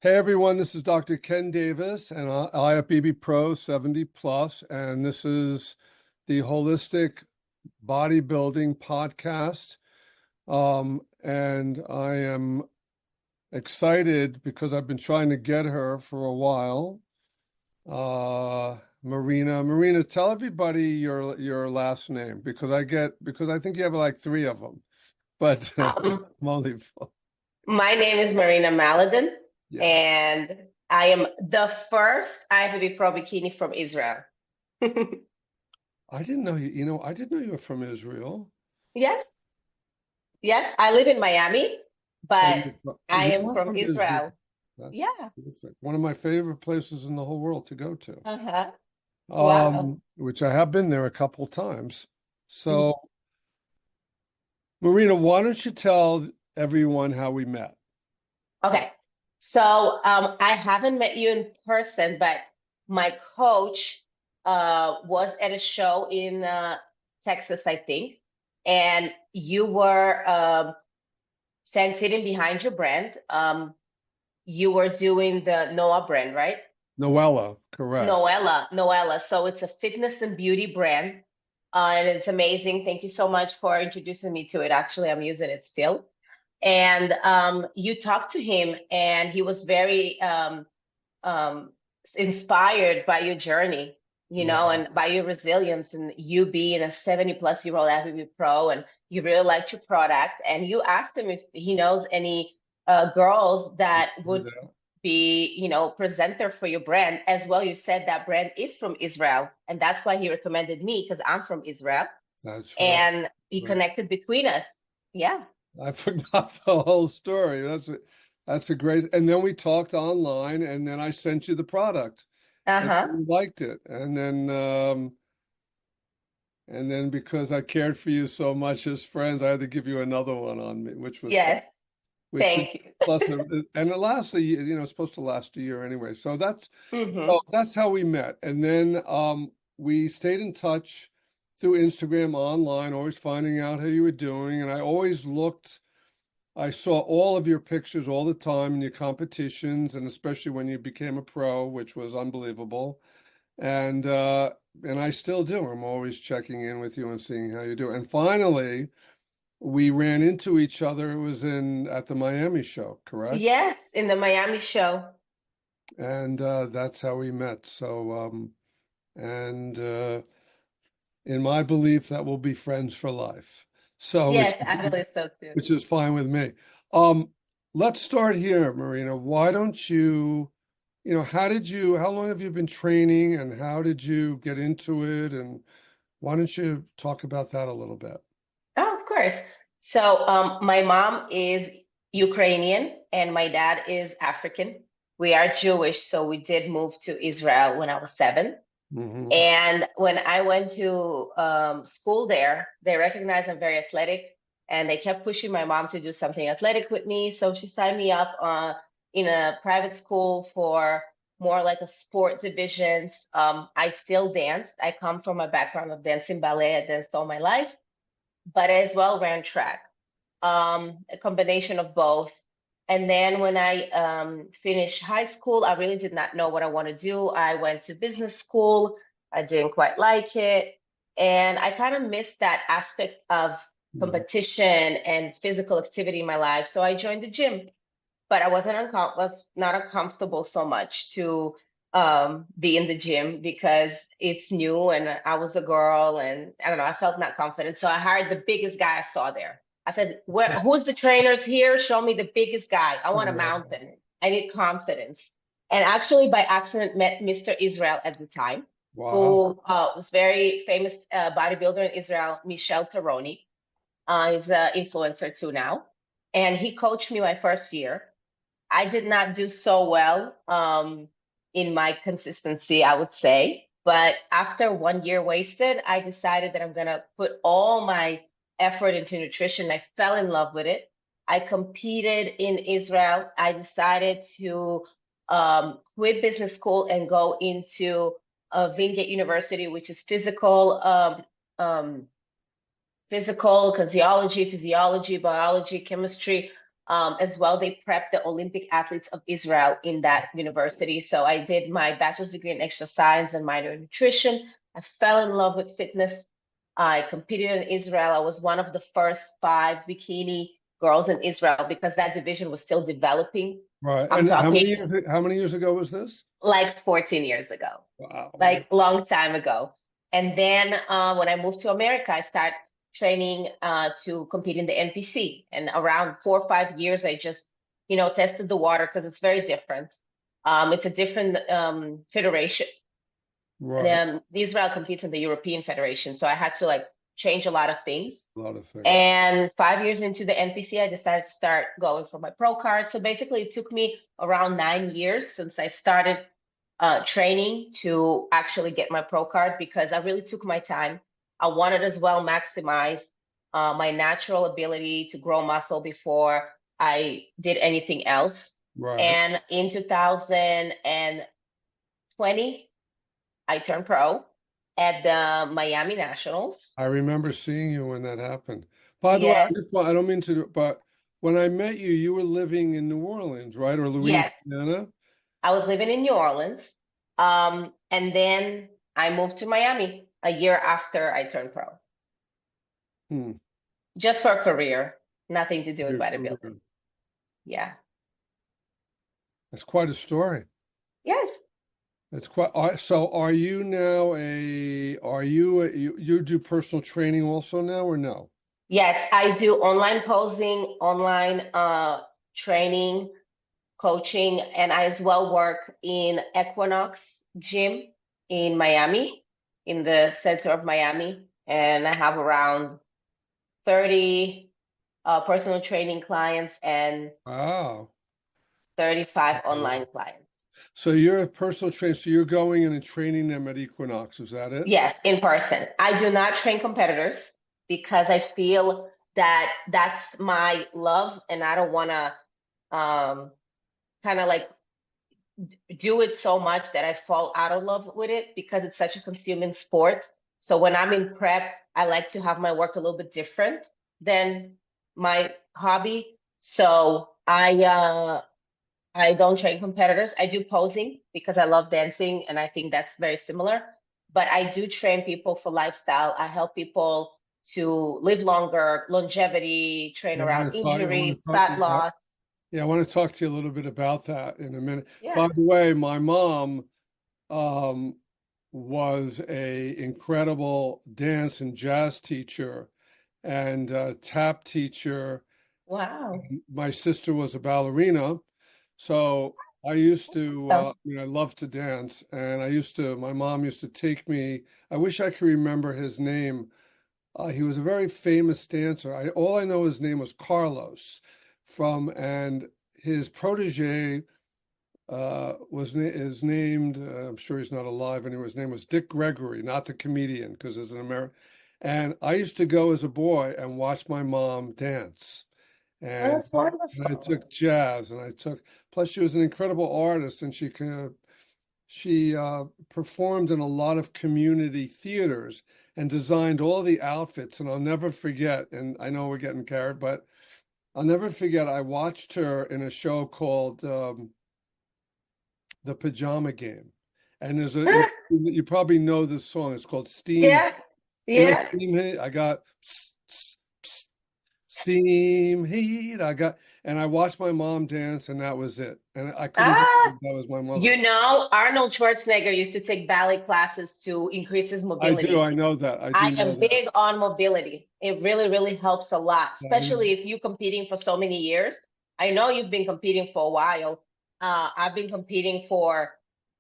Hey everyone, this is Dr. Ken Davis and IFBB Pro 70 plus, and this is the Holistic Bodybuilding podcast. And I am excited because I've been trying to get her for a while. Marina, tell everybody your last name because I think you have like three of them, but Um, I'm only my name is Marina Maliden, yeah. and I am the first IFBB Pro Bikini from Israel. I didn't know you. I didn't know you were from Israel. Yes, yes, I live in Miami, Oh, but I you am are from from Israel. Israel. That's Yeah. terrific. One of my favorite places in the whole world to go to. Uh-huh. Wow. Which I have been there a couple times. Mhm. So, Marina, why don't you tell everyone how we met? Okay. So I haven't met you in person, but my coach was at a show in Texas, I think, and you were sitting behind your brand. You were doing the Noah brand, right? Noella, correct. Noella. So it's a fitness and beauty brand, and it's amazing. Thank you so much for introducing me to it. Actually, I'm using it still. And you talked to him, and he was very um, inspired by your journey, Wow. and by your resilience, and you being a 70 plus year old FBB pro, and you really liked your product. And you asked him if he knows any girls that would be, presenter for your brand as well. You said that brand is from Israel, and that's why he recommended me because I'm from Israel, That's right. and he Right. connected between us. Yeah. I forgot the whole story. That's a great. And then we talked online, and then I sent you the product, and Uh-huh. you liked it, and then because I cared for you so much as friends, I had to give you another one on me, which was fun. Yes. Which is Thank you. plus, and it lasts a year, it's supposed to last a year anyway. So that's Hmm. so that's how we met. And then we stayed in touch through Instagram online, always finding out how you were doing. And I saw all of your pictures all the time in your competitions, and especially when you became a pro, which was unbelievable. And uh and I still do. I'm always checking in with you and seeing how you do. And finally, we ran into each other. It was in at the Miami show, correct? Yes, in the Miami show. And that's how we met. And in my belief, that we'll be friends for life. So, Yes, I believe so too. which is fine with me. Um, let's start here, Marina. Why don't how long have you been training and how did you get into it? And why don't you talk about that a little bit? Oh, of course. So, my mom is Ukrainian and my dad is African. We are Jewish, so we did move to Israel when I was 7. Hmm. And when I went to school there, they recognized I'm very athletic, and they kept pushing my mom to do something athletic with me. So she signed me up in a private school for more like a sport divisions. I still danced. I come from a background of dancing ballet. I danced all my life, but I as well ran track, a combination of both. And then when I finished high school, I really did not know what I want to do. I went to business school. I didn't quite like it. And I kind of missed that aspect of competition and physical activity in my life. So I joined the gym, but I was not uncomfortable so much to be in the gym because it's new and I was a girl and I don't know, I felt not confident. So I hired the biggest guy I saw there. I said, who's the trainers here? Show me the biggest guy. I want a mountain. I need confidence. And actually, by accident, met Mr. Israel at the time, Wow. who was very famous bodybuilder in Israel, Michel Taroni. He's an influencer too now. And he coached me my first year. I did not do so well in my consistency, I would say. But after 1 year wasted, I decided that I'm going to put all my effort into nutrition. I fell in love with it. I competed in Israel. I decided to quit business school and go into Wingate University, which is physical, physiology, biology, chemistry, As well, they prep the Olympic athletes of Israel in that university. So I did my bachelor's degree in exercise and minor in nutrition. I fell in love with fitness. I competed in Israel. I was one of the first 5 bikini girls in Israel because that division was still developing. Right. I'm And talking how many years ago was this? like 14 years ago, Wow. like long time ago. And then when I moved to America, I started training to compete in the NPC. And around 4 or 5 years, I just, tested the water because it's very different. It's a different federation. Right. Israel competes in the European Federation, so I had to like change a lot of things. A lot of things. And 5 years into the NPC, I decided to start going for my pro card. So basically, it took me around 9 years since I started training to actually get my pro card because I really took my time. I wanted as well maximize my natural ability to grow muscle before I did anything else. Right. And in 2020, I turned pro at the Miami Nationals. I remember seeing you when that happened. By the way, Yes, I don't mean to, but when I met you, you were living in New Orleans, right? Or yes. Louisiana? I was living in New Orleans. And then I moved to Miami a year after I turned pro, Hmm. just for a career, nothing to do with Your bodybuilding. career. Yeah. That's quite a story. Yes. It's quite, so are you now you do personal training also now or no? Yes, I do online posing, online training, coaching, and I as well work in Equinox Gym in Miami, in the center of Miami. And I have around 30 personal training clients and Wow. 35 online clients. So you're a personal trainer, so you're going in and training them at Equinox, is that it? Yes, in person. I do not train competitors because I feel that that's my love and I don't want to kind of like do it so much that I fall out of love with it because it's such a consuming sport. So when I'm in prep, I like to have my work a little bit different than my hobby. So I don't train competitors. I do posing because I love dancing and I think that's very similar. But I do train people for lifestyle. I help people to live longer, longevity, train Yeah, around I want injuries, to talk, fat loss. yeah, I want to talk to you a little bit about that in a minute. Yeah. By the way, my mom um, was a incredible dance and jazz teacher and tap teacher. Wow. My sister was a ballerina, so I used to, So, I love to dance, and my mom used to take me. I wish I could remember his name. He was a very famous dancer. All I know his name was Carlos and his protege is named. I'm sure he's not alive anymore. His name was Dick Gregory, not the comedian, because there's an American. And I used to go as a boy and watch my mom dance. And, that's and I wonderful. took jazz, plus she was an incredible artist, and she performed in a lot of community theaters and designed all the outfits. And I'll never forget, and I know we're getting carried, but I'll never forget, I watched her in a show called The Pajama Game. And you probably know this song. It's called Steam. Yeah, You know, yeah. Steam Heat. I got psst, psst, psst, Steam Heat. And I watched my mom dance, and that was it. And I couldn't Ah, believe that was my mother. you know, Arnold Schwarzenegger used to take ballet classes to increase his I do. mobility. I know that. I I do know am that. big on mobility. It really, really helps a lot, I know. especially if you're competing for so many years. I know you've been competing for a while. I've been competing for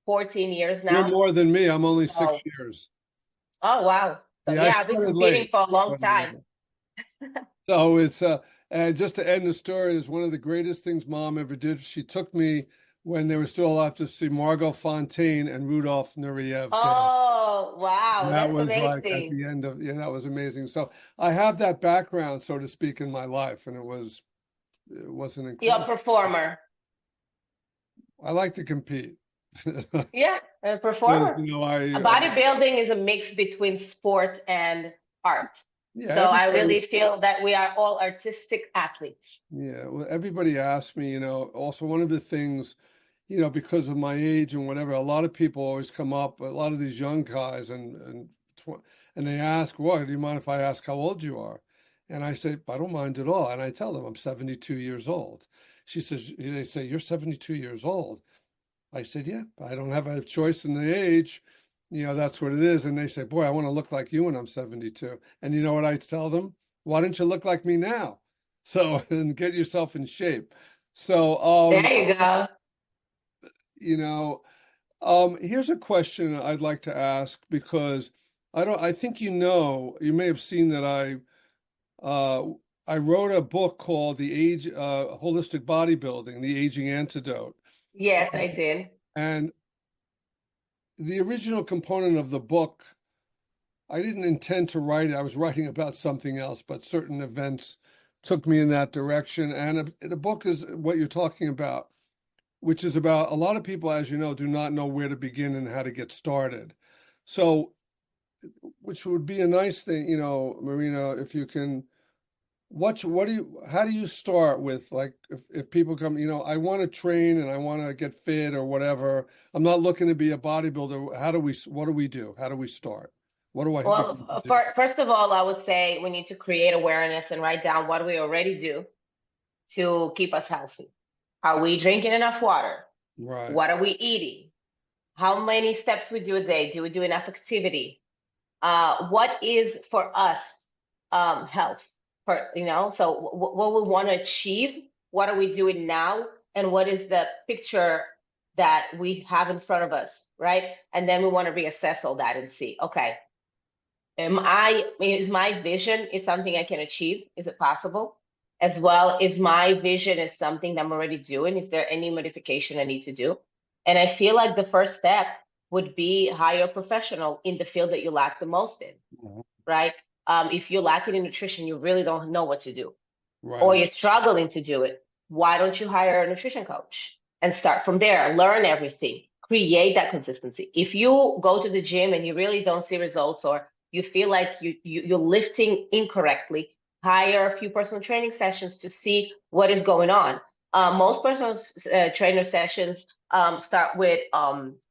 14 years You're now. more than me. I'm only six So, years. oh wow. So Yeah, I yeah, I've been started competing late. for a I long started time. late. So it's and just to end the story, is one of the greatest things mom ever did. She took me when they were still alive to see Margot Fontaine and Rudolph Nureyev dance. Oh, wow. That That's was like at amazing. the end of, yeah, that was amazing. So I have that background, so to speak, in my life, and it was an You're a incredible. performer. I like to compete. Yeah, a But performer. you know, Bodybuilding is a mix between sport and art. Yeah, So I everybody. really feel that we are all artistic athletes. Yeah, well, everybody asks me, also one of the things, because of my age and whatever, a lot of people always come up, a lot of these young guys, and they ask, "What? Do you mind if I ask how old you are?" And I say, "I don't mind at all." And I tell them I'm 72 years old. They say, "You're 72 years old." I said, "Yeah, I don't have a choice in the age. That's what it is." And they say, "Boy, I want to look like you when I'm 72." And you know what I tell them? Why don't you look like me now? So, and get yourself in shape. So, There you go. you know, here's a question I'd like to ask because I think you may have seen that uh, I wrote a book called Holistic Bodybuilding, The Aging Antidote. Yes, I did. And the original component of the book, I didn't intend to write it. I was writing about something else, but certain events took me in that direction. And the book is what you're talking about, which is about a lot of people, as you know, do not know where to begin and how to get started. So, which would be a nice thing, Marina, if you can. How do you start with, like, if people come, I want to train and I want to get fit or whatever. I'm not looking to be a bodybuilder. What do we do? How do we start? What do I begin to Well, do? first of all, I would say we need to create awareness and write down what we already do to keep us healthy. Are we drinking enough water? Right. What are we eating? How many steps we do a day? Do we do enough activity? What is for us health? So what we want to achieve, what are we doing now, and what is the picture that we have in front of us, right? And then we want to reassess all that and see, okay, is my vision is something I can achieve? Is it possible? As well, is my vision is something that I'm already doing? Is there any modification I need to do? And I feel like the first step would be hire a professional in the field that you lack the most in, Mhm. right? If you're lacking in nutrition, you really don't know what to do, or Right. you're struggling to do it, why don't you hire a nutrition coach and start from there? Learn everything, create that consistency. If you go to the gym and you really don't see results, or you feel like you're lifting incorrectly, hire a few personal training sessions to see what is going on. Most personal trainer sessions start with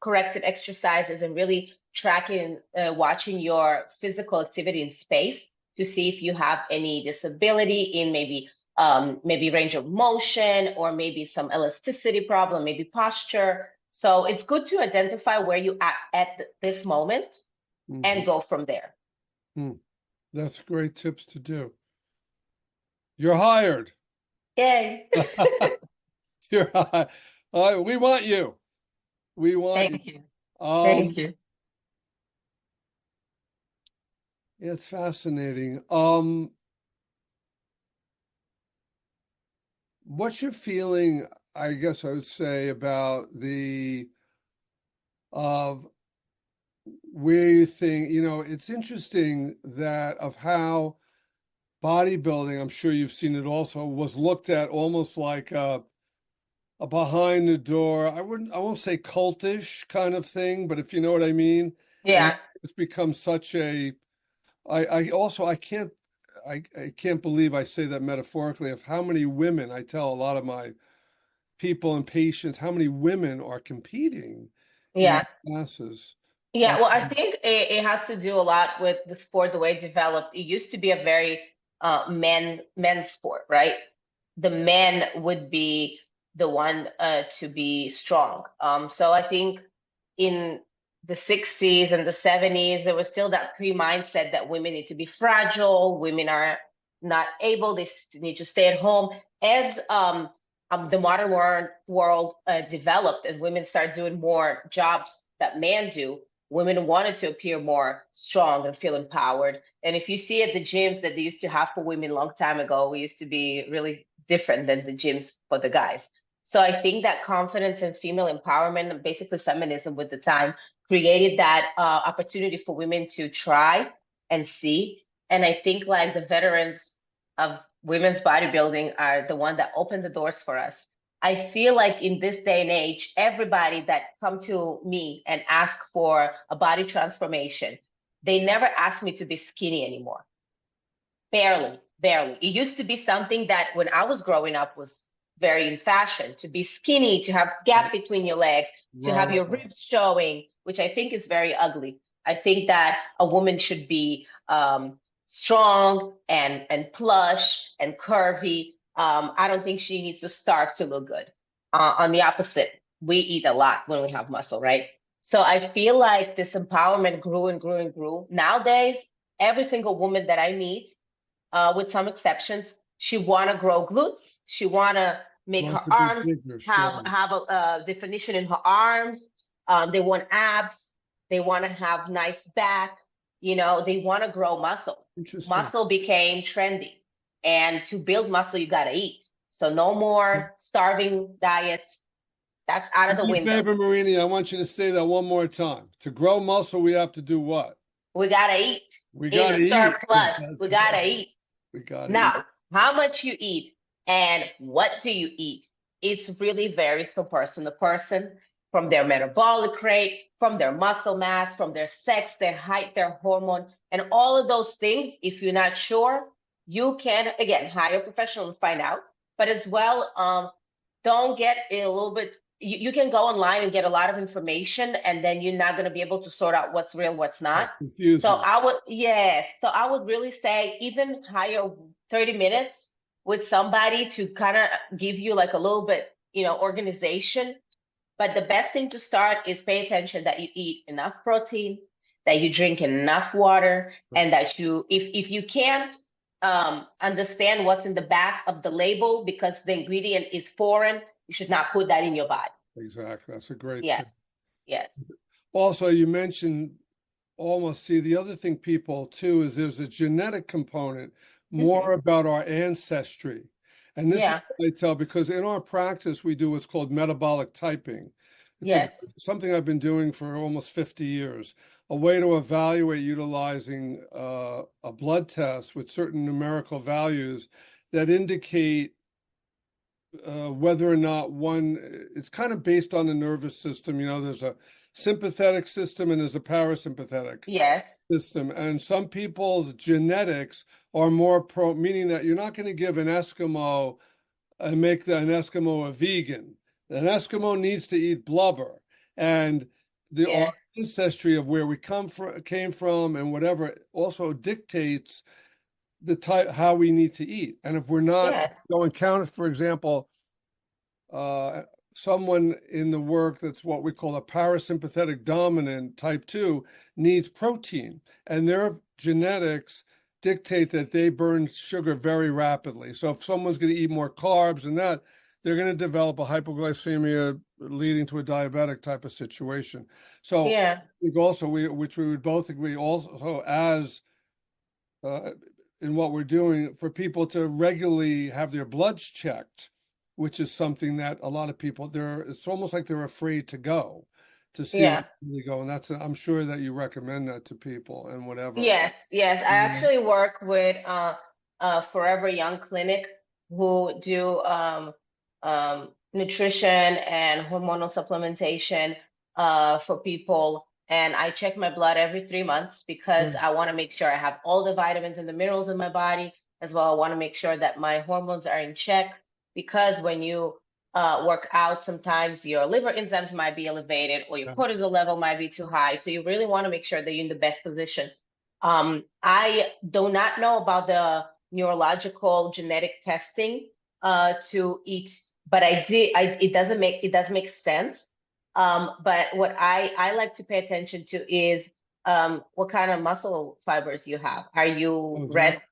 corrective exercises and really tracking, watching your physical activity in space to see if you have any disability in maybe range of motion, or maybe some elasticity problem, maybe posture. So it's good to identify where you at this moment Hmm. and go from there. Hmm. That's great tips to do. You're hired. Yay. You're hired. We want you. We want you. Thank you. Thank Um, you. it's fascinating. What's your feeling, I guess I would say, about the of where you think, it's interesting that of how bodybuilding, I'm sure you've seen it also, was looked at almost like a behind the door, I won't say cultish kind of thing, but if you know what I mean. And Yeah. it's become such I also, I can't believe I say that metaphorically, of how many women, I tell a lot of my people and patients, how many women are competing in Yeah. classes. Yeah, well, I think it has to do a lot with the sport, the way it developed. It used to be a very men's sport, right? The men would be the one to be strong. So I think in the 60s and the 70s, there was still that pre-mindset that women need to be fragile, women are not able, they need to stay at home. As the modern world developed and women started doing more jobs that men do, women wanted to appear more strong and feel empowered. And if you see at the gyms that they used to have for women a long time ago, we used to be really different than the gyms for the guys. So I think that confidence and female empowerment, and basically feminism with the time, created that opportunity for women to try and see. And I think like the veterans of women's bodybuilding are the one that opened the doors for us. I feel like in this day and age, everybody that come to me and ask for a body transformation, they never ask me to be skinny anymore. Barely, barely. It used to be something that when I was growing up was very in fashion, to be skinny, to have gap between your legs, to Right, have right, your right. ribs showing, which I think is very ugly. I think that a woman should be strong and plush and curvy. I don't think she needs to starve to look good. On the opposite, we eat a lot when we have muscle, right? So I feel like this empowerment grew and grew and grew. Nowadays, every single woman that I meet, with some exceptions, she want to grow glutes. She want to make her Wants to be arms bigger, have sure. a definition in her arms. They want abs. They want to have nice back. You know, they want to grow muscle. Interesting. Muscle became trendy, and to build muscle, you got to eat. So no more starving diets. That's out of Do the me a window. favor, Marini, I want you to say that one more time. To grow muscle, we have to do what? We got to eat. We In got the to eat. surplus, we got to eat. We got to eat. Now, how much you eat and what do you eat? It really varies from person to person, from their metabolic rate, from their muscle mass, from their sex, their height, their hormone, and all of those things. If you're not sure, you can, again, hire a professional to find out. But as well, don't get a little bit, you can go online and get a lot of information, and then you're not going to be able to sort out what's real, what's not. That's So confusing. I would, yes. So I would really say even hire 30 minutes with somebody to kind of give you like a little bit, organization. But the best thing to start is pay attention that you eat enough protein, that you drink enough water, and that if you can't understand what's in the back of the label because the ingredient is foreign, you should not put that in your body. Exactly. That's a great Yes, tip. yes. Also, you mentioned almost see the other thing people too is there's a genetic component Hmm. more about our ancestry. And this is Yeah, what I tell because in our practice we do what's called metabolic typing. It's yes, something I've been doing for almost 50 years, a way to evaluate utilizing a blood test with certain numerical values that indicate whether or not one, it's kind of based on the nervous system. You know, there's a sympathetic system and there's a parasympathetic yes, system. And some people's genetics are more meaning that you're not going to give an Eskimo and make an Eskimo a vegan. An Eskimo needs to eat blubber. And our yeah, ancestry of where we came from and whatever also dictates the type how we need to eat. And if we're not yes, going count, for example, uh, someone in the work that's what we call a parasympathetic dominant type 2 needs protein, and their genetics dictate that they burn sugar very rapidly. So if someone's going to eat more carbs and that, they're going to develop a hypoglycemia leading to a diabetic type of situation. So yeah, I think also which we would both agree also as uh, in what we're doing for people to regularly have their bloods checked, which is something that a lot of people it's almost like they're afraid to see yeah. what's really going. That's I'm sure that you recommend that to people and whatever. Yes, yes. I Yeah. actually work with Forever Young Clinic who do nutrition and hormonal supplementation for people. And I check my blood every 3 months because Good. I want to make sure I have all the vitamins and the minerals in my body as well. I want to make sure that my hormones are in check because when you work out, sometimes your liver enzymes might be elevated or your Yeah. cortisol level might be too high. So you really want to make sure that you're in the best position. I do not know about the neurological genetic testing to eat, but I did. It does make sense. But what I like to pay attention to is what kind of muscle fibers you have. Are you Exactly.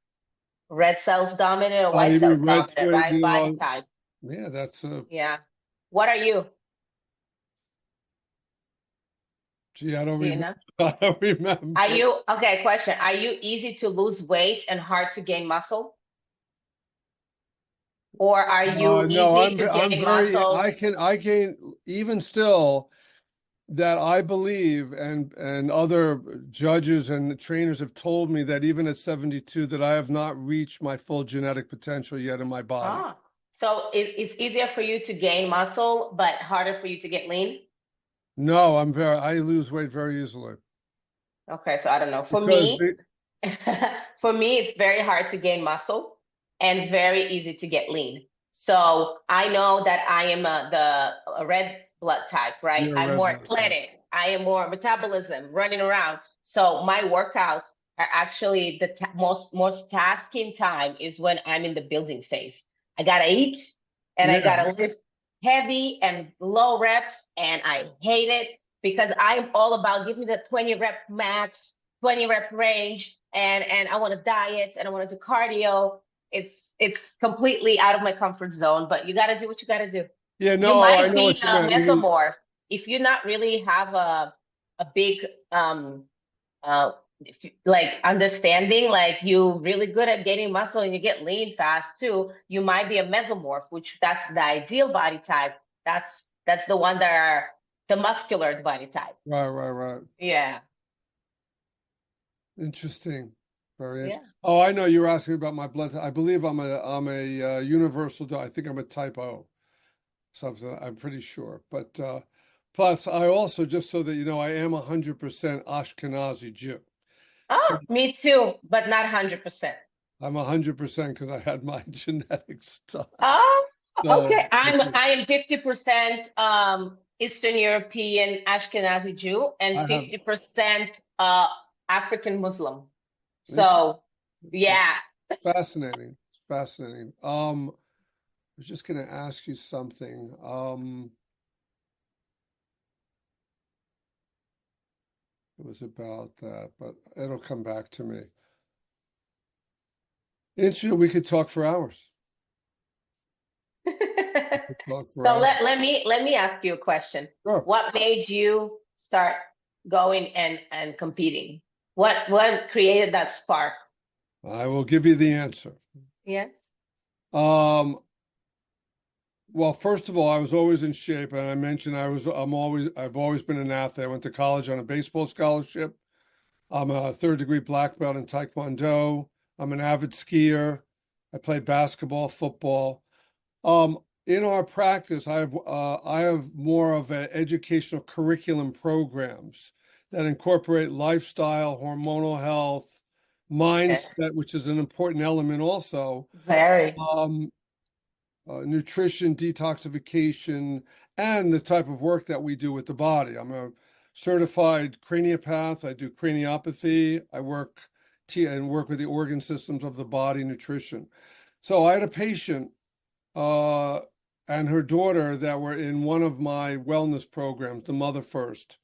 red cells dominant or You white cells mean red, dominant, right? you Body know, type. yeah, that's Yeah. What are you? gee, I don't Do you remember. know? I don't Are remember. you okay? Question. Are you easy to lose weight and hard to gain muscle? Or are you No, easy to I'm gain very, muscle? I can, even still, that I believe and other judges and trainers have told me that even at 72 that I have not reached my full genetic potential yet in my body. Ah, so it's easier for you to gain muscle, but harder for you to get lean? No, I lose weight very easily Okay, so I don't know. For because me, For me, it's very hard to gain muscle and very easy to get lean. So I know that I am a red blood type, right? You're a I'm red more blood cell. athletic. I am more metabolism, running around. So my workouts are actually the ta most tasking time is when I'm in the building phase. I gotta eat and I Yeah, gotta lift heavy and low reps, and I hate it because I'm all about give me the 20 rep max, 20 rep range, and I want to diet and I want to do cardio. It's completely out of my comfort zone, but you got to do what you got to do. yeah. You No, I might know be what you a meant. You mean, mesomorph if you not really have a big uh if you, like understanding, like you really good at getting muscle and you get lean fast too. You might be a mesomorph, which that's the ideal body type. That's the one that are the muscular body type. right, right, right. Yeah. Interesting. Very Yeah. interesting. Oh, I know you were asking about my blood. I believe I'm a universal. I think I'm a type O, something. I'm pretty sure. But plus, I also, just so that you know, I am 100% Ashkenazi Jew. So Oh, me too, but not 100%. I'm 100% because I had my genetics done. Oh, So okay. I am 50% Eastern European Ashkenazi Jew and I have 50% African Muslim. it's So yeah. fascinating. It's fascinating. I was just going to ask you something. It was about that, but it'll come back to me. Interesting. We could talk for hours. We could talk for So hours. let me ask you a question. Sure. What made you start going and competing? What created that spark? I will give you the answer. Yeah. Um, well, first of all, I was always in shape, and I mentioned I've always been an athlete. I went to college on a baseball scholarship. I'm a third degree black belt in Taekwondo. I'm an avid skier. I play basketball, football. In our practice, I have more of an educational curriculum programs that incorporate lifestyle, hormonal health, Okay. mindset, which is an important element also, Very. um, nutrition, detoxification, and the type of work that we do with the body. I'm a certified craniopath. I do craniopathy. I work with the organ systems of the body, nutrition. So I had a patient uh, and her daughter that were in one of my wellness programs, the Mother First,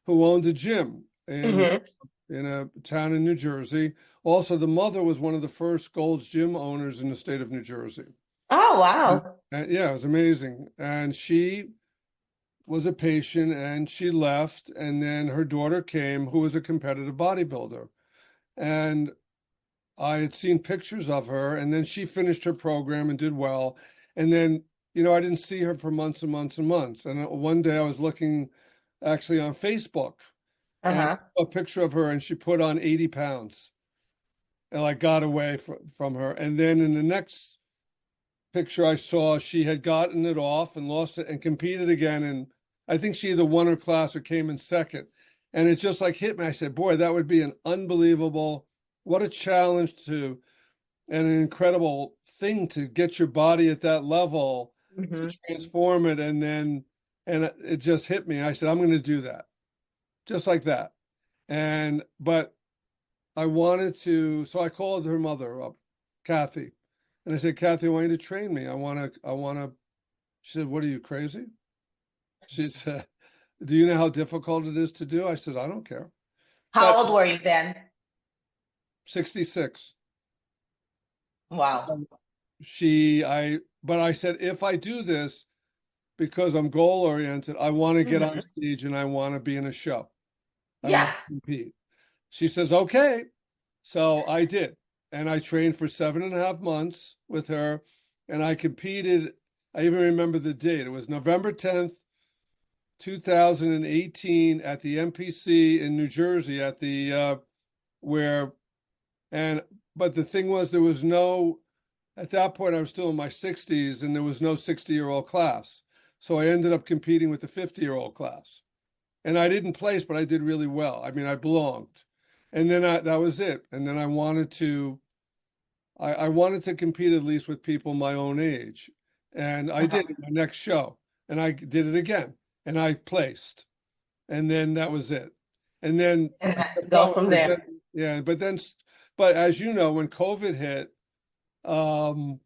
who owned a gym Hmm. in a town in New Jersey. Also, the mother was one of the first Gold's Gym owners in the state of New Jersey. Oh, wow. And yeah, it was amazing. And she was a patient and she left. And then her daughter came, who was a competitive bodybuilder. And I had seen pictures of her. And then she finished her program and did well. And then, I didn't see her for months and months and months. And one day I was looking actually on Facebook and Uh-huh. a picture of her and she put on 80 pounds and I got away from her. And then in the next picture I saw, she had gotten it off and lost it and competed again. And I think she either won her class or came in second. And it just like hit me. I said, boy, that would be an unbelievable, what a challenge and an incredible thing to get your body at that level to Hmm. transform it. And it just hit me. I said, I'm going to do that just like that. But I wanted to, so I called her mother up, Kathy, and I said, Kathy, I want you to train me. I want to. She said, what are you, crazy? She said, do you know how difficult it is to do? I said, I don't care. How But old were you then? 66. So Wow. but I said, if I do this, because I'm goal oriented, I want to get on Hmm. stage and I want to be in a show. I want Yeah. to compete. She says, okay. So I did. And I trained for 7.5 months with her. And I competed. I even remember the date. It was November 10th, 2018 at the MPC in New Jersey at the where and but the thing was there was no at that point I was still in my 60s and there was no 60-year-old class. So I ended up competing with the 50-year-old class. And I didn't place, but I did really well. I mean, I belonged. And then that was it. And then I wanted to compete at least with people my own age. And I Uh-huh. did my next show. And I did it again. And I placed. And then that was it. And then And I kept go going. from But there. then, yeah, but as you know, when COVID hit, um,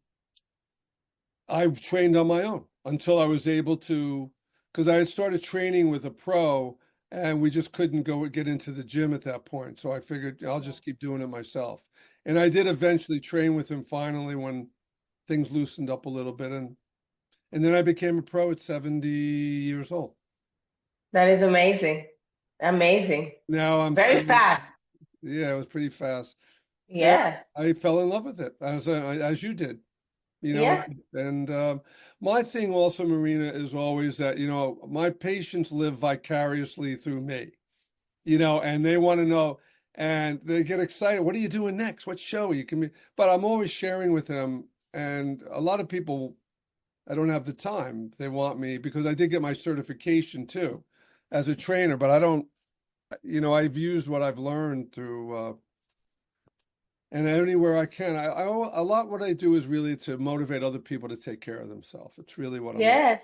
I trained on my own until I was able to, because I had started training with a pro and we just couldn't go get into the gym at that point. So I figured I'll Yeah. just keep doing it myself. And I did eventually train with him finally when things loosened up a little bit. And then I became a pro at 70 years old. That is amazing. Amazing. Now I'm Very still, fast. yeah, it was pretty fast. And Yeah. I fell in love with it as you did. You know, Yeah. and my thing also, Marina, is always that, my patients live vicariously through me, and they want to know and they get excited. What are you doing next? What show you can be? But I'm always sharing with them. And a lot of people, I don't have the time. They want me because I did get my certification too as a trainer, but I don't, I've used what I've learned through, and anywhere I can. A lot what I do is really to motivate other people to take care of themselves. It's really what I'm. Yes.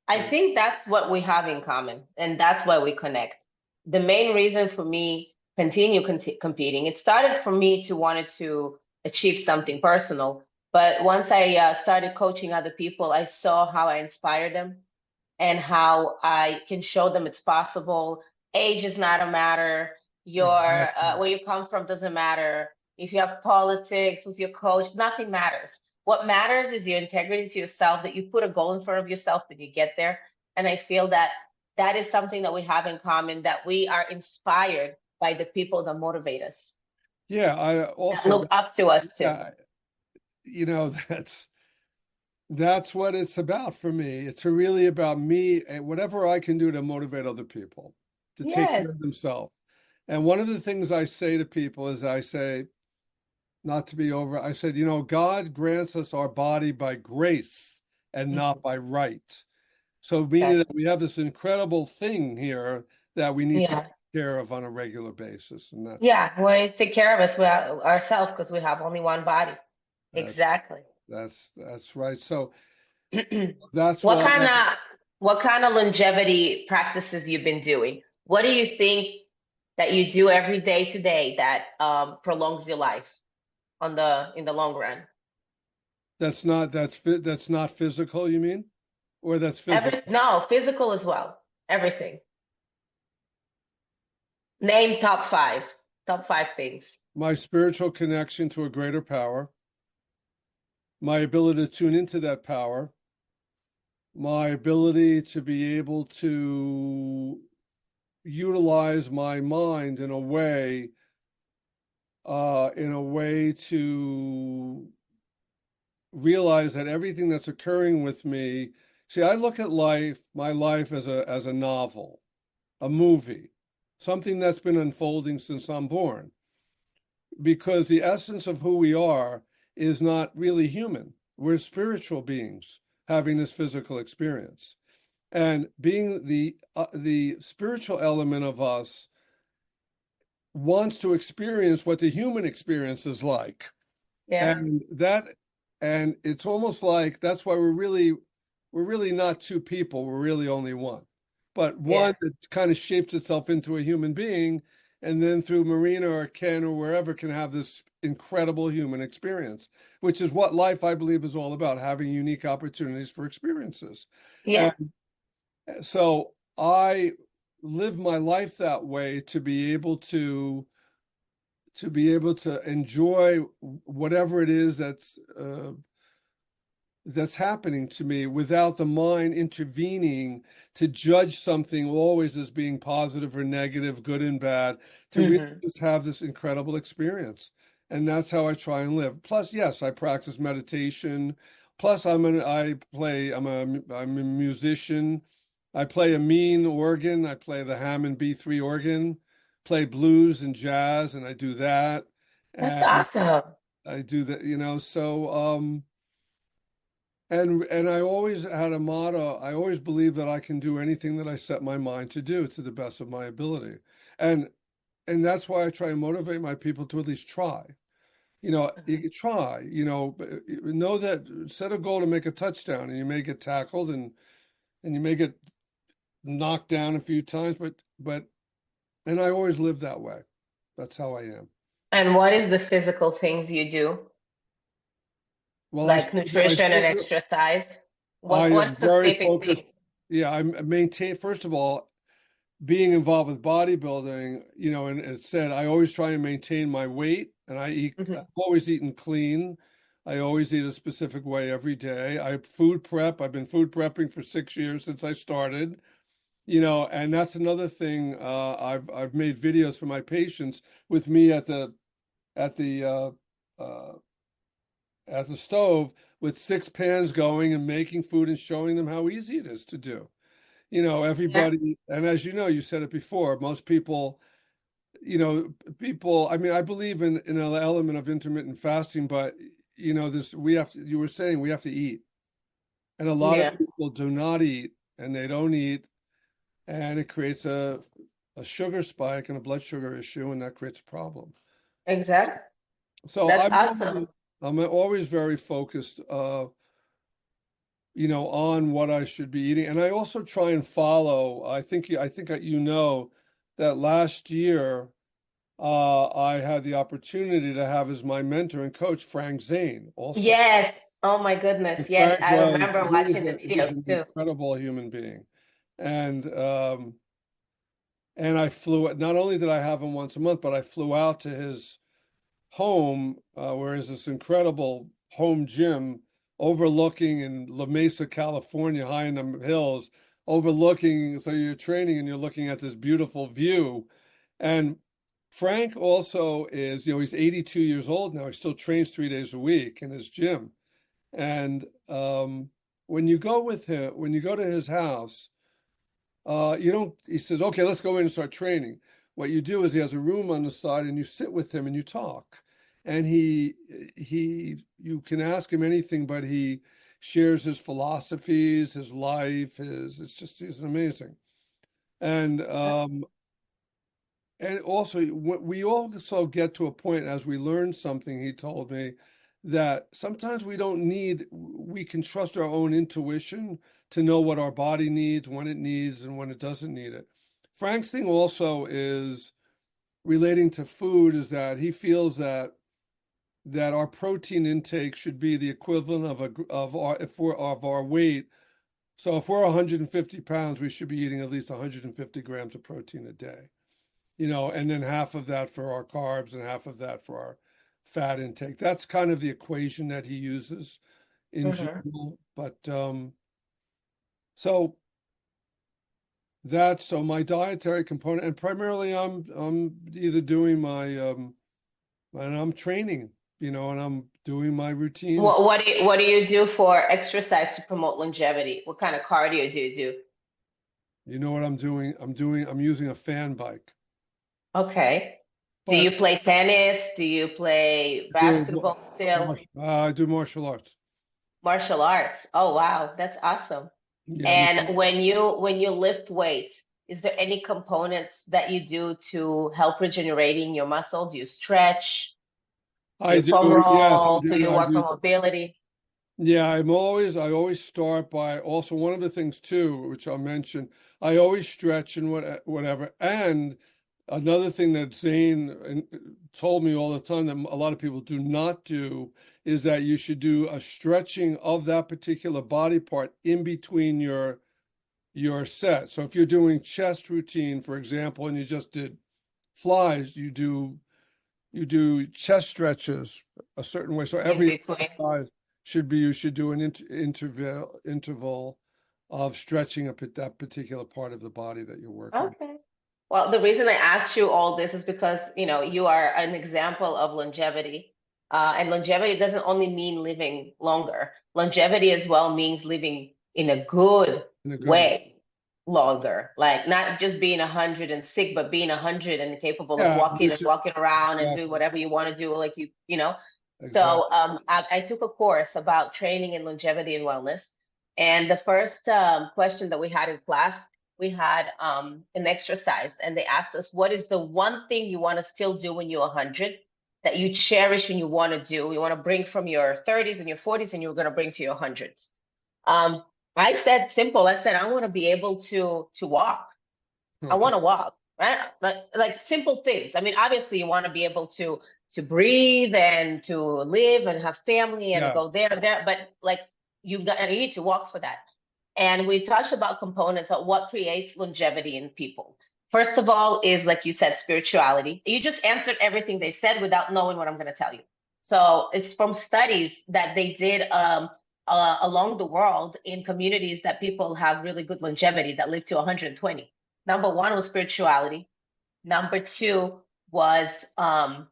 I Yeah. think that's what we have in common, and that's why we connect. The main reason for me competing, it started for me to wanted to achieve something personal. But once I started coaching other people, I saw how I inspired them and how I can show them it's possible. Age is not a matter. Exactly. Where you come from doesn't matter. If you have politics, who's your coach, nothing matters. What matters is your integrity to yourself, that you put a goal in front of yourself and you get there. And I feel that that is something that we have in common, that we are inspired by the people that motivate us, Yeah. I that also, look up to us too. yeah, that's what it's about for me. It's really about me and whatever I can do to motivate other people to take Yes. care of themselves. And one of the things I say to people is I say, not to be over, I said, God grants us our body by grace and not Mhm. by right. So meaning that Exactly. we have this incredible thing here that we need to take Yeah. care of on a regular basis. And Yeah. We take care of us ourselves because we have only one body. that, Exactly. that's right. So that's What why, kind of what kind of longevity practices you've been doing? What do you think that you do every day today that prolongs your life on the in the long run? that's not physical, you mean? Or that's physical? No, physical as well. Everything. Name top five. Top five things. My spiritual connection to a greater power, my ability to tune into that power, my ability to be able to utilize my mind in a way to realize that everything that's occurring with me. See, I look at my life as a novel, a movie, something that's been unfolding since I'm born, because the essence of who we are is not really human. We're spiritual beings having this physical experience. And being the spiritual element of us wants to experience what the human experience is like. Yeah. And it's almost like that's why we're really not two people, we're really only one. But Yeah. one that kind of shapes itself into a human being, and then through Marina or Ken or wherever can have this incredible human experience, which is what life, I believe, is all about, having unique opportunities for experiences. Yeah. And so I live my life that way to be able to enjoy whatever it is that's happening to me without the mind intervening to judge something always as being positive or negative, good and bad, to really Hmm. just have this incredible experience. And that's how I try and live. Plus, yes, I practice meditation. Plus, I'm a musician. I play a mean organ. I play the Hammond B3 organ, play blues and jazz, and I do that. That's And awesome. I do that, and I always had a motto. I always believe that I can do anything that I set my mind to do to the best of my ability. And and that's why I try and motivate my people to at least try. You know, you Mhm. could try, you know that set a goal to make a touchdown and you may get tackled and you may get knocked down a few times, but and I always live that way. That's how I am. And what is the physical things you do, Well, like I nutrition and still exercise? I What am very specific focused. things? Yeah, I maintain, first of all, being involved with bodybuilding, and it said I always try and maintain my weight and I've Hmm. always eaten clean. I always eat a specific way every day. I food prep. I've been food prepping for 6 years since I started, and that's another thing. I've made videos for my patients with me at the uh, at the stove with 6 pans going and making food and showing them how easy it is to do. Yeah, Everybody, and as you know, you said it before, most people, I mean, I believe in an element of intermittent fasting, but you were saying we have to eat. And a lot of yeah, people do not eat and they don't eat, and it creates a sugar spike and a blood sugar issue, and that creates a problem. exactly. So That's awesome. I'm always very focused, on what I should be eating. And I also try and follow. I think you know that last year I had the opportunity to have as my mentor and coach Frank Zane also. Yes. Oh my goodness. And Yes, Frank I remember watching the he's videos an too. incredible human being. And I flew, not only did I have him once a month, but I flew out to his home, where is this incredible home gym overlooking in La Mesa, California, high in the hills, overlooking. So you're training and you're looking at this beautiful view. And Frank also is, he's 82 years old now. He still trains 3 days a week in his gym. And when you go with him, when you go to his house, you don't, he says, okay, let's go in and start training. What you do is he has a room on the side and you sit with him and you talk. And you can ask him anything, but he shares his philosophies, his life, he's amazing. And, and also, we also get to a point as we learn something, he told me, that sometimes we can trust our own intuition to know what our body needs, when it needs, and when it doesn't need it. Frank's thing also is relating to food, is that he feels that our protein intake should be the equivalent of our weight. So if we're 150 pounds, we should be eating at least 150 grams of protein a day, and then half of that for our carbs and half of that for our fat intake. That's kind of the equation that he uses in Hmm. general. But so so my dietary component, and primarily I'm either doing and I'm training, and I'm doing my routines. What do you do for exercise to promote longevity? What kind of cardio do you do? You know what I'm doing? I'm using a fan bike. Okay. Do But you play tennis? Do you play I do basketball still? I do martial arts. Martial arts. Oh wow, that's awesome. Yeah, And when you lift weights, is there any components that you do to help regenerating your muscle? Do you stretch? Do I you do. foam Yes, I roll? Do do. you I work on do. mobility? Yeah, I always start by also one of the things too, which I'll mention, I always stretch and whatever. And another thing that Zane told me all the time that a lot of people do not do is that you should do a stretching of that particular body part in between your set. So if you're doing chest routine, for example, and you just did flies, you do chest stretches a certain way. So In every between? exercise you should do an interval of stretching up at that particular part of the body that you're working. Okay. Well, the reason I asked you all this is because, you are an example of longevity. And longevity doesn't only mean living longer. Longevity as well means living in a good In a good way. way longer. Like not just being 100 and sick, but being 100 and capable of Yeah, walking and which walking around and doing exactly, whatever you want to do, like you know. exactly. So I took a course about training in longevity and wellness. And the first question that we had in class we had an exercise, and they asked us, what is the one thing you want to still do when you're 100 that you cherish and you want to do, you want to bring from your 30s and your 40s and you're going to bring to your hundreds? Um, I said simple. I said I want to be able to walk. I Okay. want to walk, right? Like simple things. I mean, obviously you want to be able to breathe and to live and have family and go Yes. there and there, but like you need to walk for that. And we touched about components of what creates longevity in people. First of all, is like you said, spirituality. You just answered everything they said without knowing what I'm going to tell you. So it's from studies that they did along the world in communities that people have really good longevity that live to 120. Number one was spirituality. Number two was um,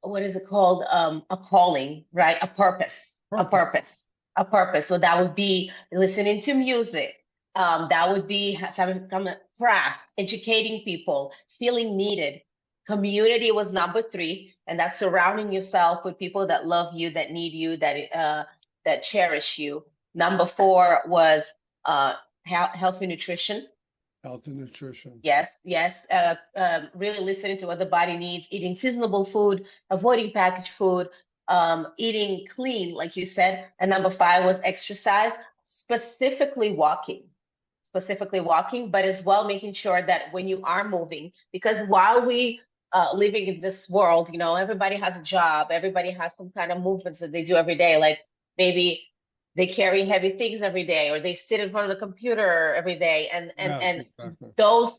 what is it called? A calling, right? A purpose, a Perfect. purpose, a purpose. So that would be listening to music. That would be having some craft, educating people, feeling needed. Community was number three, and that's surrounding yourself with people that love you, that need you, that cherish you. Number four was healthy nutrition. Health and nutrition. Yes, yes. Really listening to what the body needs, eating seasonable food, avoiding packaged food, eating clean, like you said. And number five was exercise, specifically walking, but as well making sure that when you are moving, because while we living in this world, you know, everybody has a job, everybody has some kind of movements that they do every day, like maybe they carry heavy things every day or they sit in front of the computer every day Yes, and exactly. those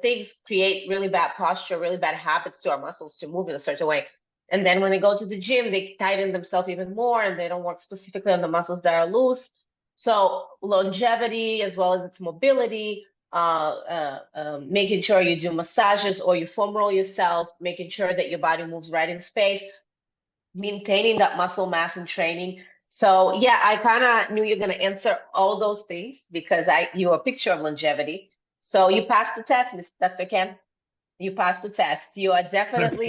things create really bad posture, really bad habits to our muscles to move in a certain way. And then when they go to the gym, they tighten themselves even more and they don't work specifically on the muscles that are loose. So longevity as well as its mobility, making sure you do massages or you foam roll yourself, making sure that your body moves right in space, maintaining that muscle mass and training. So yeah, I kind of knew you're going to answer all those things because you're a picture of longevity. So you passed the test, Miss Dr. Ken. You passed the test. You are definitely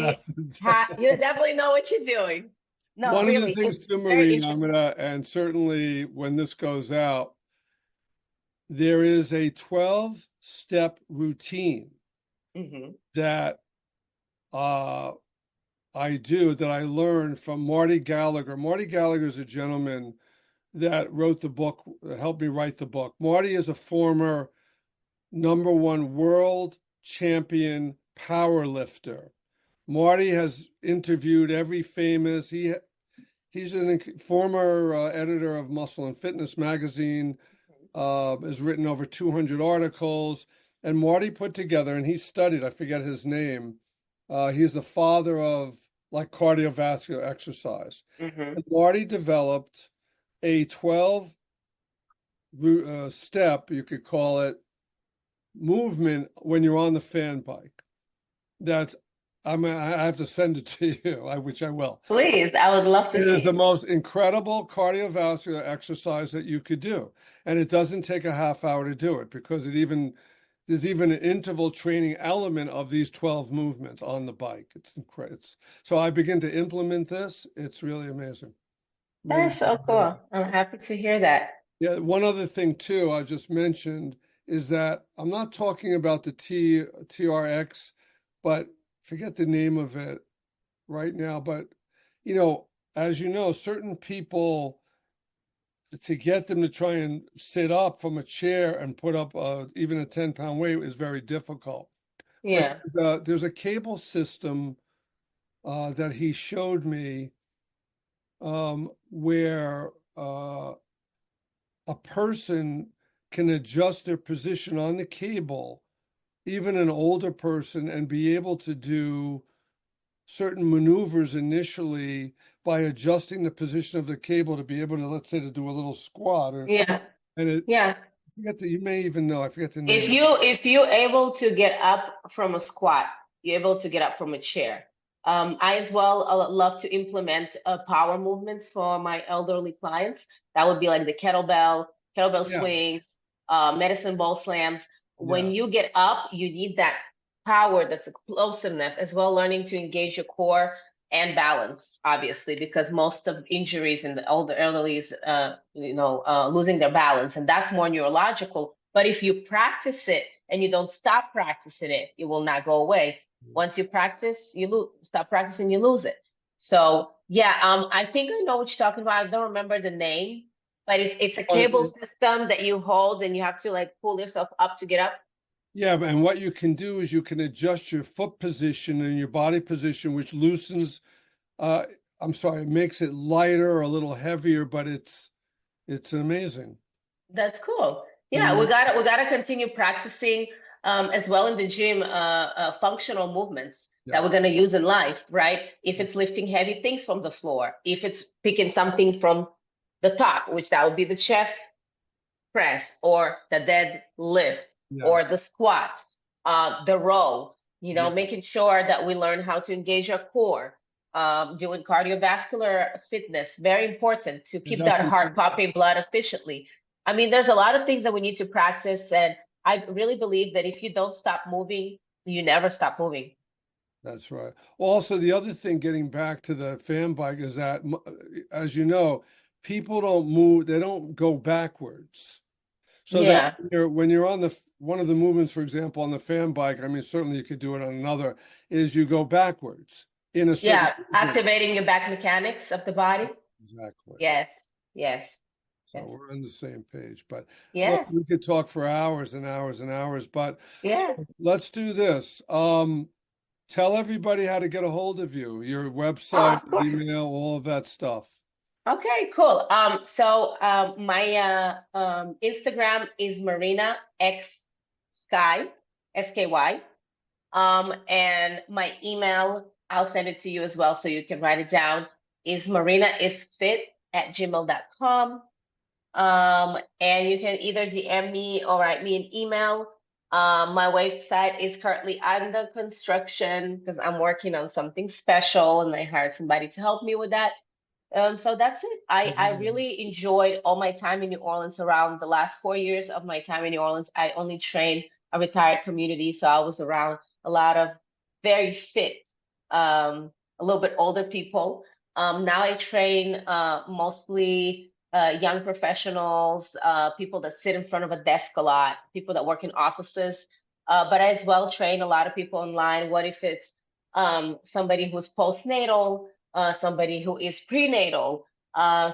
you definitely know what you're doing. No, One of the really, things it's too, very Marina, I'm interesting. gonna, and certainly when this goes out, there is a 12-step routine Hmm. that uh, I do that I learned from Marty Gallagher. Marty Gallagher is a gentleman that wrote the book, helped me write the book. Marty is a former number one world champion power lifter. Marty has interviewed every famous. He's a former editor of Muscle and Fitness magazine. Has written over 200 articles. And Marty put together, and he studied. I forget his name. He's the father of like cardiovascular exercise. Hmm. And Marty developed a 12 step, you could call it, movement when you're on the fan bike. That's, I mean, I have to send it to you, which I will. Please, I would love to It is the see. most incredible cardiovascular exercise that you could do. And it doesn't take a half hour to do it because there's even an interval training element of these 12 movements on the bike. It's incredible. So I begin to implement this. It's really amazing. Really, That's so really cool. amazing. I'm happy to hear that. Yeah, one other thing too, I just mentioned is that I'm not talking about the TRX, but forget the name of it right now. But you know, as you know, certain people to get them to try and sit up from a chair and put up even a 10-pound weight is very difficult. But Yeah. there's a cable system that he showed me where a person can adjust their position on the cable, even an older person, and be able to do certain maneuvers initially by adjusting the position of the cable to be able to, let's say, to do a little squat or Yeah. and it Yeah. I forget that you may even know, I forget the If name of it. you're able to get up from a squat, you're able to get up from a chair. I as well love to implement power movements for my elderly clients. That would be like the kettlebell Yeah, swings, medicine ball slams. When yeah. you get up, you need that power, that's explosiveness, as well learning to engage your core. and balance, obviously, because most of injuries in the older elderly is, losing their balance, and that's more neurological. But if you practice it and you don't stop practicing it, it will not go away. Once you practice, you lose. Stop practicing, you lose it. So yeah, I think I know what you're talking about. I don't remember the name, but it's a cable system that you hold and you have to like pull yourself up to get up. Yeah, and what you can do is you can adjust your foot position and your body position, which loosens, uh, I'm sorry, it makes it lighter or a little heavier, but it's amazing. That's cool. Yeah, And we gotta continue practicing as well in the gym functional movements that yeah, we're gonna use in life, right? If it's lifting heavy things from the floor, if it's picking something from the top, which that would be the chest press or the dead lift yeah, or the squat, the row, yeah, making sure that we learn how to engage our core, doing cardiovascular fitness, very important to yeah, keep that's that heart important. pumping blood efficiently. I mean, there's a lot of things that we need to practice, and I really believe that if you don't stop moving, you never stop moving. That's right. Also, the other thing, getting back to the fan bike, is that, as you know, people don't move, they don't go backwards. So that Yeah, when you're on one of the movements, for example, on the fan bike, I mean, certainly you could do it on another, is you go backwards in a certain yeah, movement. activating your back mechanics of the body. Exactly. Yes, yes, So yes, we're on the same page. But look, yes, we could talk for hours and hours and hours, but so yeah. let's do this. Tell everybody how to get a hold of you, your Oh, website, of course. email, all of that stuff. Okay, cool. So my Instagram is Marina X Sky, SKY. And my email, I'll send it to you as well so you can write it down, is marinaisfit@gmail.com. And you can either DM me or write me an email. My website is currently under construction because I'm working on something special and I hired somebody to help me with that. So that's it. I really enjoyed all my time in New Orleans. Around the last 4 years of my time in New Orleans, I only trained a retired community, so I was around a lot of very fit, a little bit older people. Now I train mostly young professionals, people that sit in front of a desk a lot, people that work in offices. But I as well train a lot of people online. What if it's somebody who's postnatal? Somebody who is prenatal,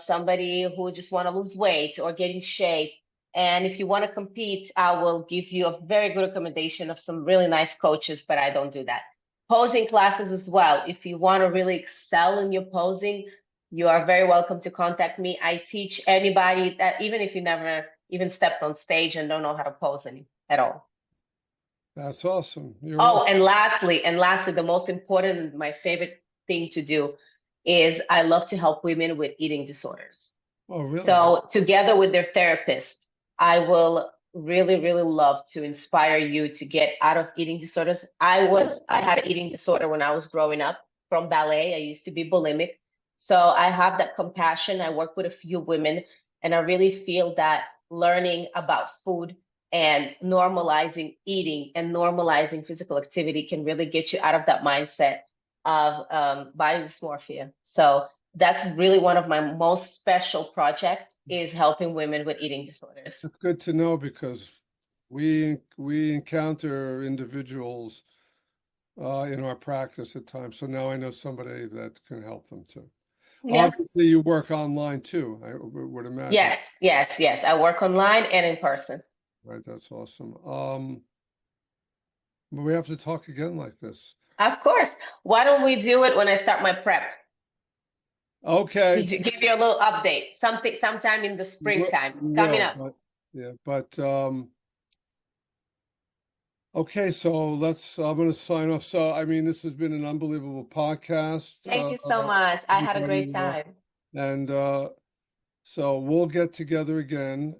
somebody who just want to lose weight or get in shape. And if you want to compete, I will give you a very good recommendation of some really nice coaches, but I don't do that. Posing classes as well. If you want to really excel in your posing, you are very welcome to contact me. I teach anybody that even if you never even stepped on stage and don't know how to pose any at all. That's awesome. You're Oh, welcome. and lastly, the most important and my favorite thing to do is I love to help women with eating disorders. Oh, really? So together with their therapist, I will really, really love to inspire you to get out of eating disorders. I had an eating disorder when I was growing up from ballet. I used to be bulimic. So I have that compassion. I work with a few women, and I really feel that learning about food and normalizing eating and normalizing physical activity can really get you out of that mindset of body dysmorphia. So that's really one of my most special projects is helping women with eating disorders. It's good to know because we encounter individuals in our practice at times. So now I know somebody that can help them too. Yeah. Obviously, you work online too, I would imagine. Yes, yes, yes. I work online and in person. Right, that's awesome. But we have to talk again like this. Of course. Why don't we do it when I start my prep? Okay. Give you a little update. Something sometime in the springtime. We It's coming will, up. but yeah, but okay, so I'm going to sign off. So, I mean, this has been an unbelievable podcast, Thank you so much. I had a everybody, great time. and so we'll get together again.